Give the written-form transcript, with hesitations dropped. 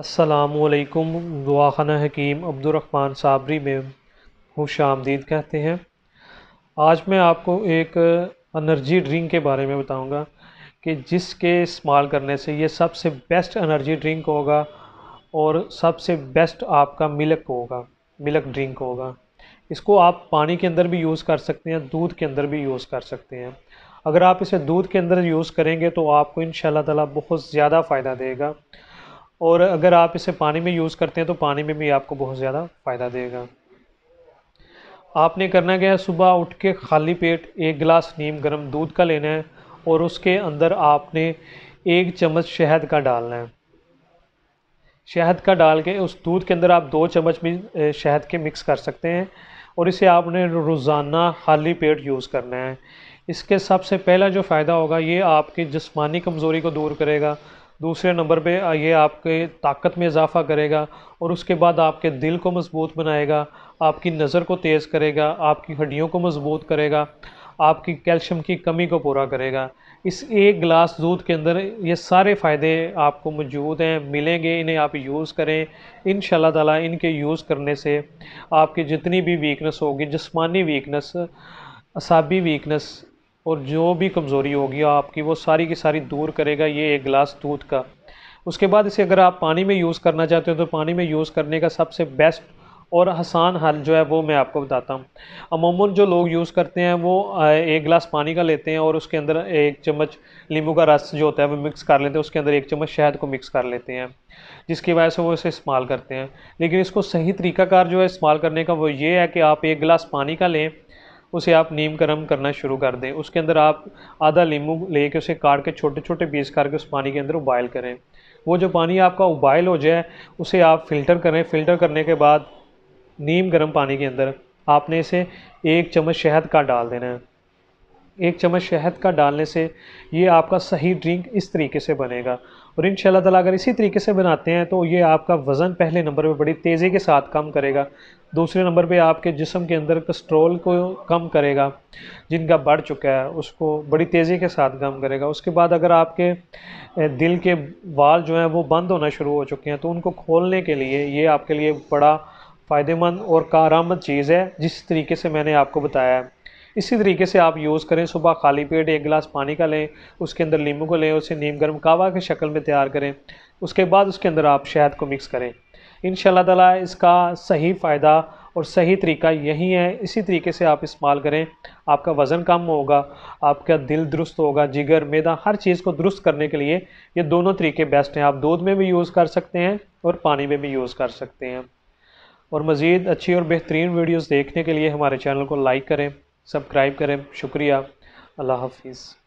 السلام علیکم۔ دعاخانہ حکیم عبدالرحمن صابری میں خوش آمدید کہتے ہیں۔ آج میں آپ کو ایک انرجی ڈرنک کے بارے میں بتاؤں گا کہ جس کے استعمال کرنے سے یہ سب سے بیسٹ انرجی ڈرنک ہوگا اور سب سے بیسٹ آپ کا ملک ڈرنک ہوگا۔ اس کو آپ پانی کے اندر بھی یوز کر سکتے ہیں، دودھ کے اندر بھی یوز کر سکتے ہیں۔ اگر آپ اسے دودھ کے اندر یوز کریں گے تو آپ کو انشاءاللہ تعالیٰ بہت زیادہ فائدہ دے گا، اور اگر آپ اسے پانی میں یوز کرتے ہیں تو پانی میں بھی آپ کو بہت زیادہ فائدہ دے گا۔ آپ نے کرنا کیا ہے، صبح اٹھ کے خالی پیٹ ایک گلاس نیم گرم دودھ کا لینا ہے، اور اس کے اندر آپ نے 1 چمچ شہد کا ڈالنا ہے۔ شہد کا ڈال کے اس دودھ کے اندر آپ 2 چمچ بھی شہد کے مکس کر سکتے ہیں، اور اسے آپ نے روزانہ خالی پیٹ یوز کرنا ہے۔ اس کے سب سے پہلا جو فائدہ ہوگا، یہ آپ کی جسمانی کمزوری کو دور کرے گا۔ دوسرے نمبر پہ یہ آپ کے طاقت میں اضافہ کرے گا، اور اس کے بعد آپ کے دل کو مضبوط بنائے گا، آپ کی نظر کو تیز کرے گا، آپ کی ہڈیوں کو مضبوط کرے گا، آپ کی کیلشیم کی کمی کو پورا کرے گا۔ اس ایک گلاس دودھ کے اندر یہ سارے فائدے آپ کو موجود ہیں، ملیں گے۔ انہیں آپ یوز کریں انشاءاللہ تعالیٰ۔ ان کے یوز کرنے سے آپ کی جتنی بھی ویکنس ہوگی، جسمانی ویکنس، اعصابی ویکنس، اور جو بھی کمزوری ہوگی آپ کی، وہ ساری کی ساری دور کرے گا یہ ایک گلاس دودھ کا۔ اس کے بعد اسے اگر آپ پانی میں یوز کرنا چاہتے ہو تو پانی میں یوز کرنے کا سب سے بیسٹ اور آسان حل جو ہے وہ میں آپ کو بتاتا ہوں۔ عموماً جو لوگ یوز کرتے ہیں وہ 1 گلاس پانی کا لیتے ہیں، اور اس کے اندر 1 چمچ لیموں کا رس جو ہوتا ہے وہ مکس کر لیتے ہیں، اس کے اندر 1 چمچ شہد کو مکس کر لیتے ہیں، جس کی وجہ سے وہ اسے استعمال کرتے ہیں۔ لیکن اس کو صحیح طریقہ کار جو ہے استعمال کرنے کا وہ یہ ہے کہ آپ 1 گلاس پانی کا لیں، اسے آپ نیم گرم کرنا شروع کر دیں۔ اس کے اندر آپ آدھا لیموں لے کے اسے کاٹ کے چھوٹے چھوٹے پیس کر کے اس پانی کے اندر ابائل کریں۔ وہ جو پانی آپ کا ابائل ہو جائے اسے آپ فلٹر کریں۔ فلٹر کرنے کے بعد نیم گرم پانی کے اندر آپ نے اسے 1 چمچ شہد کا ڈال دینا ہے۔ 1 چمچ شہد کا ڈالنے سے یہ آپ کا صحیح ڈرنک اس طریقے سے بنے گا، اور انشاءاللہ تعالیٰ اگر اسی طریقے سے بناتے ہیں تو یہ آپ کا وزن پہلے نمبر پہ بڑی تیزی کے ساتھ کم کرے گا۔ دوسرے نمبر پہ آپ کے جسم کے اندر کسٹرول کو کم کرے گا، جن کا بڑھ چکا ہے اس کو بڑی تیزی کے ساتھ کم کرے گا۔ اس کے بعد اگر آپ کے دل کے وال جو ہیں وہ بند ہونا شروع ہو چکے ہیں تو ان کو کھولنے کے لیے یہ آپ کے لیے بڑا فائدہ مند اور کارآمد چیز ہے، جس طریقے سے میں نے آپ کو بتایا ہے۔ اسی طریقے سے آپ یوز کریں۔ صبح خالی پیٹ 1 گلاس پانی کا لیں، اس کے اندر لیموں کو لیں، اسے نیم گرم کہوہ کی شکل میں تیار کریں، اس کے بعد اس کے اندر آپ شہد کو مکس کریں۔ انشاءاللہ تعالیٰ اس کا صحیح فائدہ اور صحیح طریقہ یہی ہے، اسی طریقے سے آپ استعمال کریں۔ آپ کا وزن کم ہوگا، آپ کا دل درست ہوگا، جگر معدہ ہر چیز کو درست کرنے کے لیے یہ دونوں طریقے بیسٹ ہیں۔ آپ دودھ میں بھی یوز کر سکتے ہیں اور پانی میں بھی یوز کر سکتے ہیں۔ اور مزید اچھی اور بہترین ویڈیوز دیکھنے کے لیے ہمارے چینل کو لائک کریں، سبسکرائب کریں۔ شکریہ۔ اللہ حافظ۔